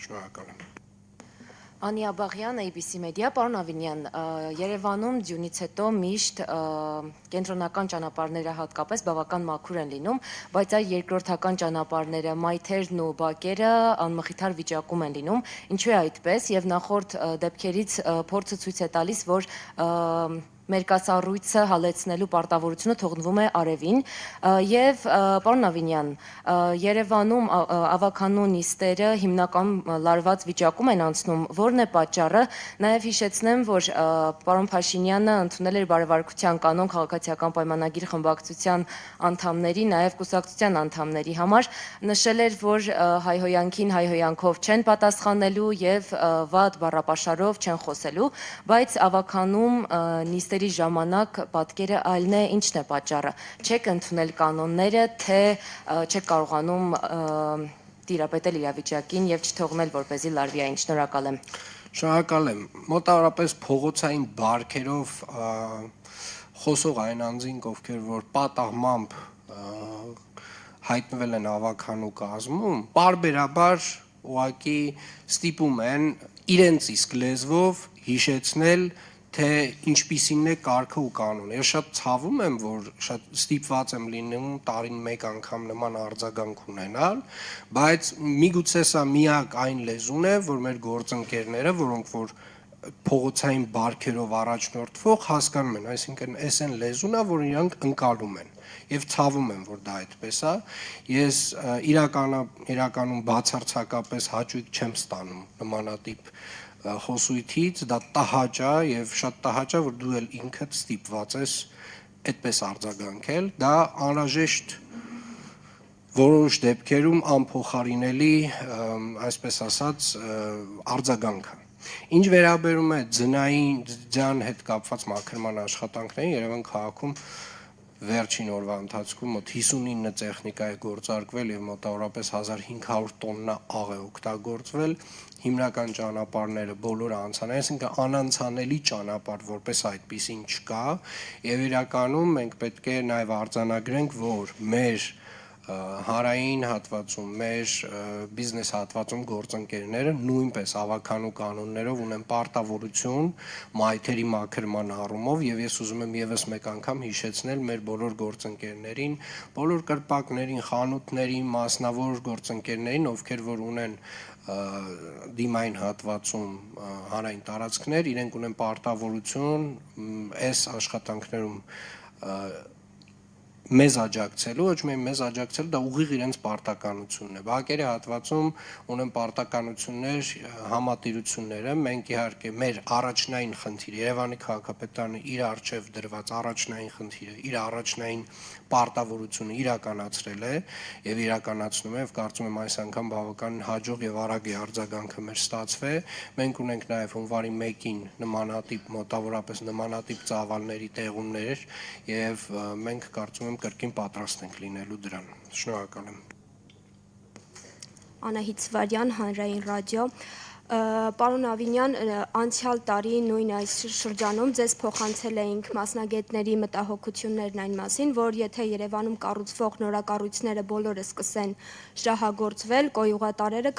Շնորհակալ եմ։ Անի Աբաղյան, ABC Media, պարոն Ավինյան, Երևանում ձյունից հետո միշտ կենտրոնական ճանապարհները հատկապես բավական մաքուր են լինում, բայց այդ երկրորդական ճանապարհները, մայթերն ու բակերը անմխիթար վիճակում են լինում։ Ինչու է այդպես եւ նախորդ դեպքերից փորձը ցույց է տալիս, որ մերկասառույցը հալեցնելու պարտավորությունը թողնվում է արևին եւ պարոն Ավինյան, Երևանում ավականու նիստերը հիմնականում լարված վիճակում են անցնում, որն է պատճառը, նաեւ հիշեցնեմ, որ պարոն Փաշինյանը ընդունել էր բարեվարկության կանոն քաղաքացիական պայմանագիր խմբակցության անդամների, նաեւ կուսակցության անդամների համար, նշել էր, որ հայհոյանքին հայհոյանքով չեն պատասխանելու եւ վատ բառապաշարով չեն խոսելու, բայց ավականում նիստերի ժամանակ պատկերը այլն է, ինչն է պատճառը։ Չեք ընդունել կանոնները, թե չեք կարողանում տիրապետել իրավիճակին եւ չթողնել, որպեսզի լարվի այն։ Շնորհակալ եմ։ Շնորհակալ եմ։ Մոտավորապես փողոցային բարքերով խոսող այն անձինք, ովքեր որ պատահմամբ հայտնվել են ավականու կազմում, պարբերաբար ուղղակի ստիպում են իրենց իսկ լեզվով հիշեցնել, թե ինչպիսին է կարգը ու կանոնը։ Ես շատ ցավում եմ, որ շատ ստիպված եմ լինում տարին մեկ անգամ նման արձագանք ունենալ, բայց միգուցե սա միակ այն լեզուն է, որ մեր գործընկերները, որոնք որ փողոցային բարքերով առաջնորդվող հասկանում են, այսինքն այս այն լեզուն է, որ իրանք ընկալում են եւ ցավում եմ, որ դա այդպես է։ Ես իրականում բացարձակապես հաճույք չեմ ստանում նմանատիպ խոսույթից, դա տհաճ է եւ շատ տհաճ է, որ դու էլ ինքդ ստիպված ես այդպես արձագանքել, դա անհրաժեշտ որոշ դեպքերում անփոխարինելի, այսպես ասած, արձագանք է։ Ինչ վերաբերում է ձյան հետ կապված մաքրման աշխատանքներին, Երևան քաղաքում վերջին օրվա ընթացքում մոտ 59 տեխնիկա է գործարկվել եւ մոտավորապես 1500 տոննա աղ է օգտագործվել, հիմնական ճանապարհները բոլորը անցան, այսինքն անանցանելի ճանապարհ որպես այդպեսին չկա եւ իրականում մենք պետք է նաեւ արձանագրենք, որ մեր հանրային հատվածում, մեր բիզնես հատվածում գործընկերները նույնպես ավականու կանոններով ունեն պարտավորություն մայթերի մաքրման առումով եւ ես ուզում եմ եւս մեկ անգամ հիշեցնել մեր բոլոր գործընկերներին, բոլոր կրպակներին, խանութներին, մասնավոր գործընկերներին, ովքեր որ ունեն դիմային հատվածում հանրային տարածքներ, իրենք ունեն պարտավորություն այս աշխատանքներում մեզ աջակցելու, ոչ միայն մեզ աջակցելու, դա ուղիղ իրենց պարտականությունն է։ Բակերի հատվածում ունեն պարտականություններ, համատիրությունները, մենք իհարկե մեր առաջնային խնդիրը, Երևանի քաղաքապետարանը իր արժև դրված առաջնային խնդիրը, իր առաջնային պարտավորությունը իրականացրել է եւ իրականացնում է եւ կարծում եմ այս անգամ բավական հաջող եւ արագ է արձագանքը մեր ստացվել։ Մենք ունենք նաեւ հունվարի 1-ին նմանատիպ մոտավորապես նմանատիպ ծավալների տեղումներ եւ մենք կարծում եմ կրկին պատրաստ ենք լինելու դրան։ Շնորհակալ եմ։ Անահիտ Սվարյան, Հանրային ռադիո։ Պարոն Ավինյան, անցյալ տարի նույն այս շրջանում ձեզ փոխանցել էինք մասնագետների մտահոգություններն այն մասին, որ եթե Երևանում կառուցվող նորակառույցները բոլորը սկսեն շահագործվել, կոյուղատարերը